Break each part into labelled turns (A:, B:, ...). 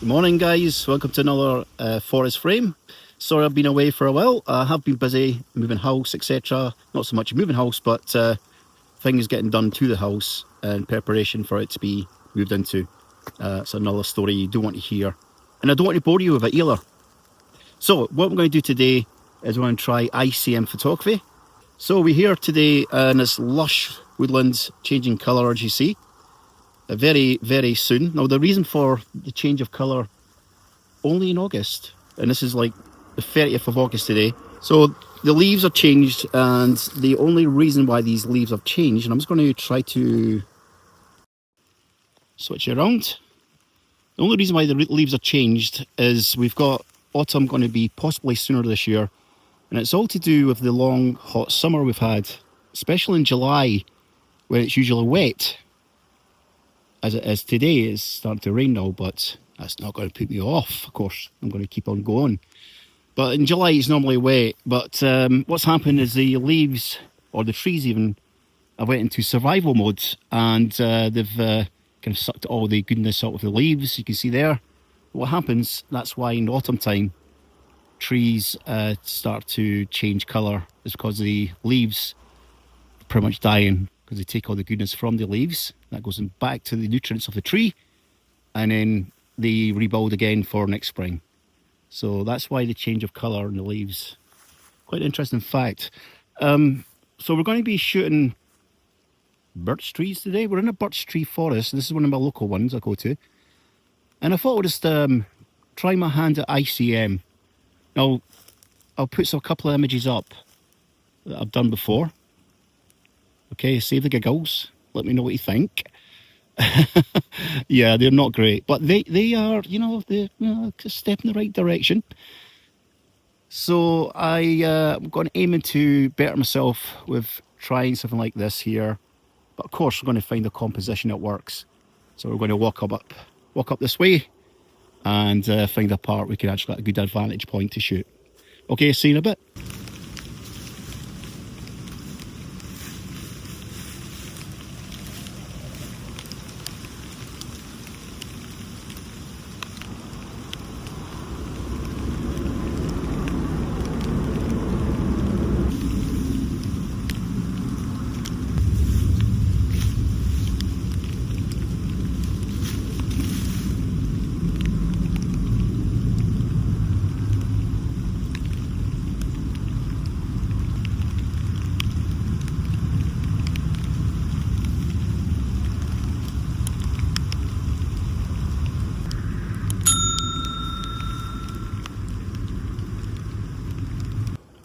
A: Good morning, guys. Welcome to another forest frame. Sorry I've been away for a while. I have been busy moving house, etc. Not so much moving house, but things getting done to the house in preparation for it to be moved into. It's another story you don't want to hear, and I don't want to bore you with it either. So what we're going to do today is we're going to try ICM photography. So we're here today in this lush woodlands, changing colour, as you see. Very, very soon. Now, the reason for the change of colour, only in August, and this is like the 30th of August today. So the leaves are changed, and the only reason why these leaves have changed, and I'm just going to try to switch it around. The only reason why the leaves are changed is we've got autumn going to be possibly sooner this year, and it's all to do with the long hot summer we've had, especially in July when it's usually wet. As it is today, it's starting to rain now, but that's not going to put me off, of course. I'm going to keep on going. But in July, it's normally wet. But what's happened is the leaves, or the trees even, have went into survival mode. And they've kind of sucked all the goodness out of the leaves. You can see there. What happens, that's why in autumn time, trees start to change colour. It's because the leaves are pretty much dying, because they take all the goodness from the leaves. That goes back to the nutrients of the tree, and then they rebuild again for next spring. So that's why the change of colour in the leaves. Quite an interesting fact. So we're going to be shooting birch trees today. We're in a birch tree forest. This is one of my local ones I go to. And I thought I'd just try my hand at ICM. Now, I'll put a couple of images up that I've done before. Okay, save the giggles. Let me know what you think. Yeah, they're not great, but they are, they're a step in the right direction. So I'm going to aim to better myself with trying something like this here. But of course, we're going to find a composition that works. So we're going to walk up this way, and find a part we can actually get a good advantage point to shoot. Okay, see you in a bit.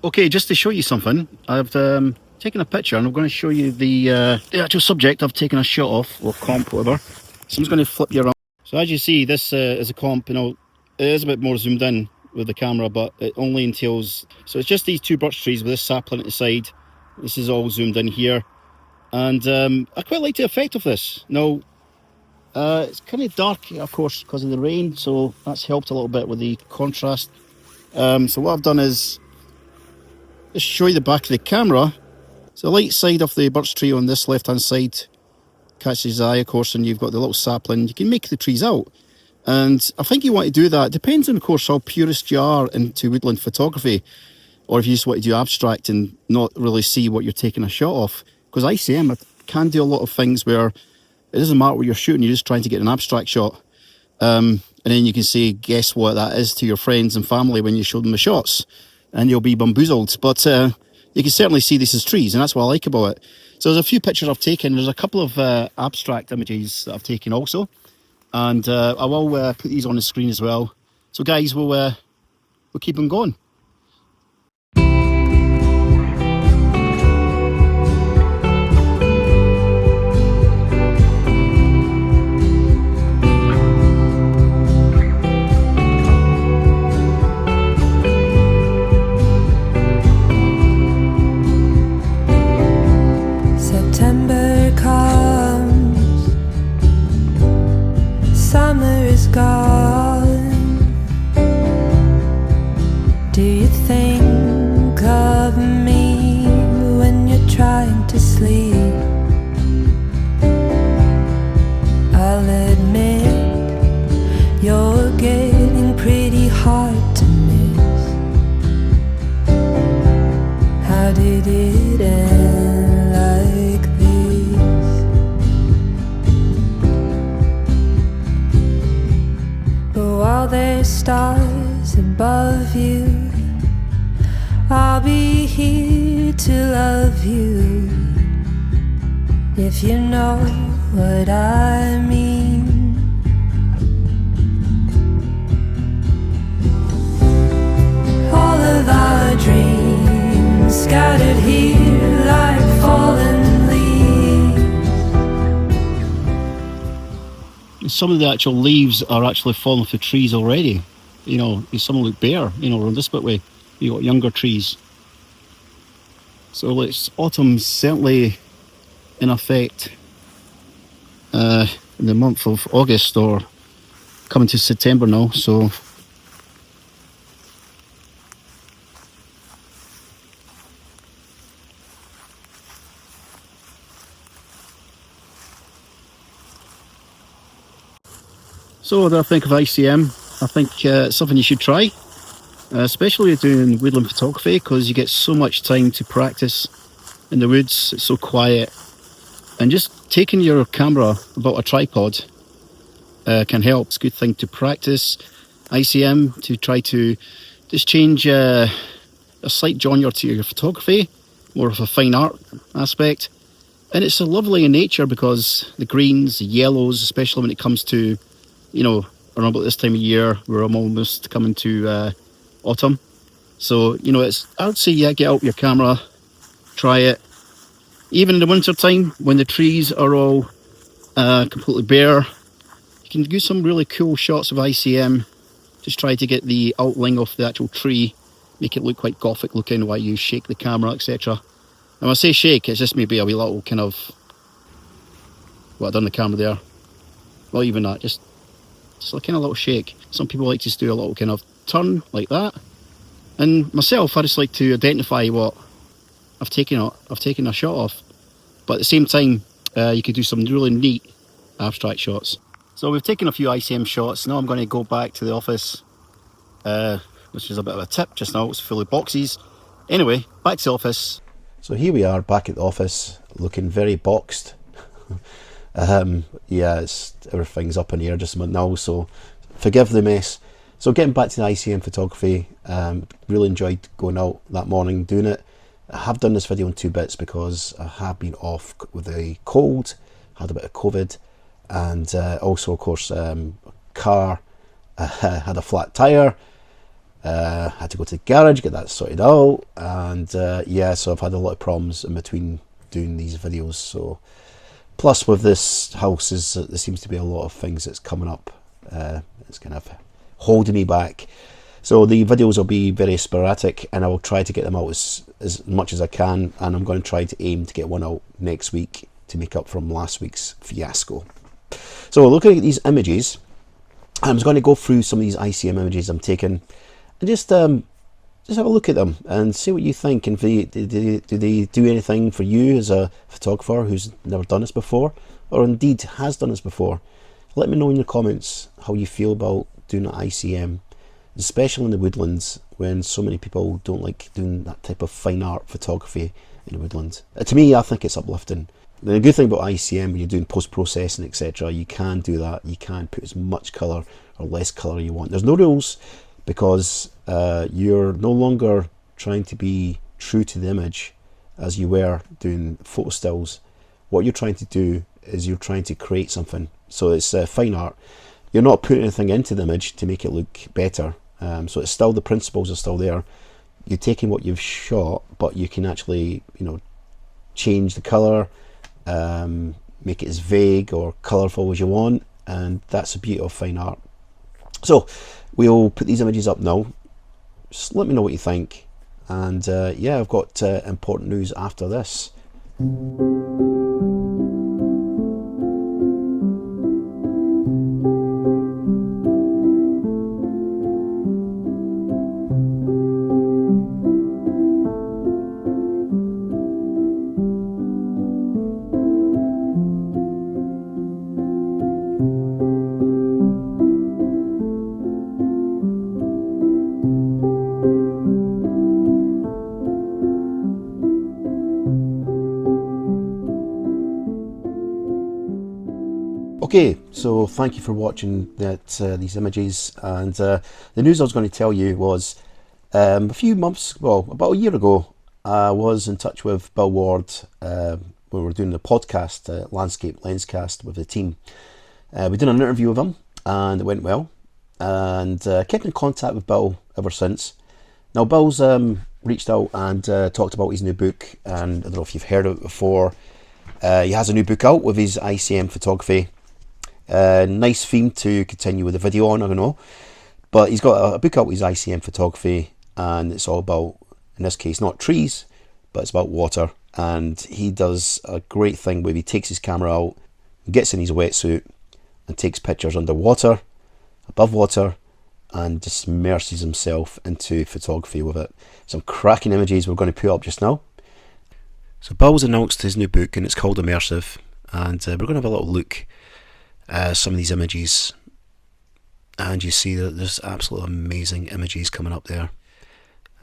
A: Okay, just to show you something, I've taken a picture, and I'm going to show you the actual subject I've taken a shot of, or comp, whatever. So I'm just going to flip you around. So as you see, this is a comp. It is a bit more zoomed in with the camera, but it only entails... So it's just these two birch trees with this sapling at the side. This is all zoomed in here. And I quite like the effect of this. Now, it's kind of dark, of course, because of the rain, so that's helped a little bit with the contrast. So what I've done is just show you the back of the camera. So the light side of the birch tree on this left hand side catches his eye, of course, and you've got the little sapling. You can make the trees out, and I think you want to do that. It depends on, of course, how purist you are into woodland photography, or if you just want to do abstract and not really see what you're taking a shot of. Because ICM can do a lot of things where it doesn't matter what you're shooting, you're just trying to get an abstract shot, and then you can say guess what that is to your friends and family when you show them the shots, and you'll be bamboozled. But you can certainly see this as trees, and that's what I like about it. So there's a few pictures I've taken. There's a couple of abstract images that I've taken also, and I will put these on the screen as well. So guys, we'll keep them going.
B: Do you think of me when you're trying to sleep? I'll admit you're getting while there's stars above you. I'll be here to love you, if you know what I mean. All of our dreams scattered here like fallen leaves.
A: Some of the actual leaves are actually falling off the trees already. You know, some look bare, you know, around this bit way. You got younger trees. So it's autumn's certainly in effect in the month of August, or coming to September now. So what do I think of ICM? I think it's something you should try, especially doing woodland photography, because you get so much time to practice in the woods. It's so quiet, and just taking your camera about a tripod can help. It's a good thing to practice ICM, to try to just change a slight genre to your photography, more of a fine art aspect. And it's so lovely in nature because the greens, the yellows, especially when it comes to, you know, around about this time of year, we're almost coming to autumn. So, you know, I would say, yeah, get out your camera, try it. Even in the winter time, when the trees are all completely bare, you can do some really cool shots of ICM. Just try to get the outline of the actual tree, make it look quite gothic looking while you shake the camera, etc. And when I say shake, it's just maybe a wee little kind of, what I've done the camera there. Not even that, just a kind of little shake. Some people like to just do a little kind of turn like that. And myself, I just like to identify what I've taken a shot of. But at the same time, you could do some really neat abstract shots. So we've taken a few ICM shots. Now I'm going to go back to the office, which is a bit of a tip just now. It's full of boxes. Anyway, back to the office. So here we are back at the office, looking very boxed. Yeah, everything's up in the air just now, so forgive the mess. So getting back to the ICM photography, really enjoyed going out that morning doing it. I have done this video in 2 bits because I have been off with a cold, had a bit of COVID, and also of course car had a flat tyre. Had to go to the garage, get that sorted out, and yeah, so I've had a lot of problems in between doing these videos. So plus with this house, there seems to be a lot of things that's coming up. It's kind of holding me back. So the videos will be very sporadic, and I will try to get them out as much as I can, and I'm going to try to aim to get one out next week to make up from last week's fiasco. So looking at these images, I'm just going to go through some of these ICM images I'm taking, and just have a look at them and see what you think, and do they do anything for you as a photographer who's never done this before, or indeed has done this before. Let me know in the comments how you feel about doing ICM, especially in the woodlands, when so many people don't like doing that type of fine art photography in the woodlands. To me, I think it's uplifting. The good thing about ICM, when you're doing post-processing, etc., you can do that. You can put as much colour or less colour you want. There's no rules, because you're no longer trying to be true to the image as you were doing photo stills. What you're trying to do is you're trying to create something. So it's fine art. You're not putting anything into the image to make it look better. So it's still, the principles are still there. You're taking what you've shot, but you can actually, you know, change the colour, make it as vague or colourful as you want, and that's the beauty of fine art. So we'll put these images up now. Just let me know what you think, and yeah, I've got important news after this. Okay, so thank you for watching these images, and the news I was going to tell you was a few months, well, about a year ago, I was in touch with Bill Ward when we were doing the podcast, Landscape Lenscast, with the team. We did an interview with him and it went well, and kept in contact with Bill ever since. Now Bill's reached out and talked about his new book, and I don't know if you've heard of it before. He has a new book out with his ICM photography. Nice theme to continue with the video on, I don't know, but he's got a book out with his ICM photography, and it's all about, in this case, not trees, but it's about water. And he does a great thing where he takes his camera out, gets in his wetsuit and takes pictures underwater, above water, and just immerses himself into photography with it. Some cracking images we're going to put up just now. So Bill's announced his new book, and it's called Immersive, and we're going to have a little look at some of these images, and you see that there's absolutely amazing images coming up there.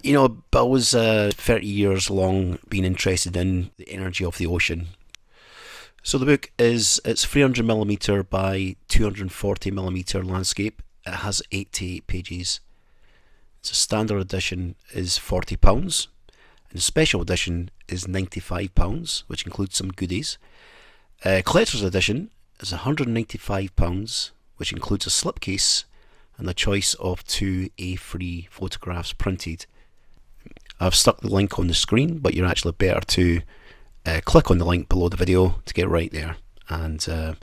A: You know, Bill was 30 years long being interested in the energy of the ocean. So the book it's 300mm by 240mm landscape. It has 88 pages. It's a standard edition is £40, and a special edition is £95, which includes some goodies. Collector's edition is £195, which includes a slipcase and the choice of 2 A3 photographs printed. I've stuck the link on the screen, but you're actually better to click on the link below the video to get right there, and have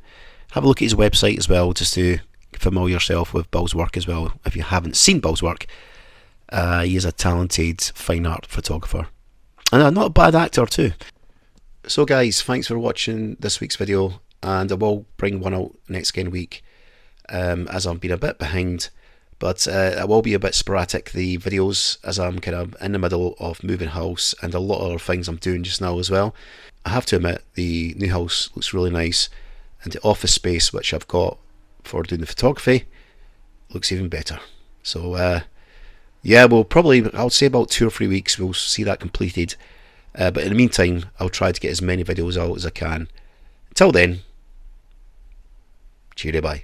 A: a look at his website as well, just to familiar yourself with Bill's work as well. If you haven't seen Bill's work, he is a talented fine art photographer, and not a bad actor too. So guys, thanks for watching this week's video, and I will bring one out next week, as I've been a bit behind, but I will be a bit sporadic, the videos, as I'm kind of in the middle of moving house and a lot of other things I'm doing just now as well. I have to admit, the new house looks really nice, and the office space which I've got for doing the photography looks even better. So yeah, we'll probably, I'll say about 2 or 3 weeks we'll see that completed, but in the meantime I'll try to get as many videos out as I can. Until then, cheerio, bye.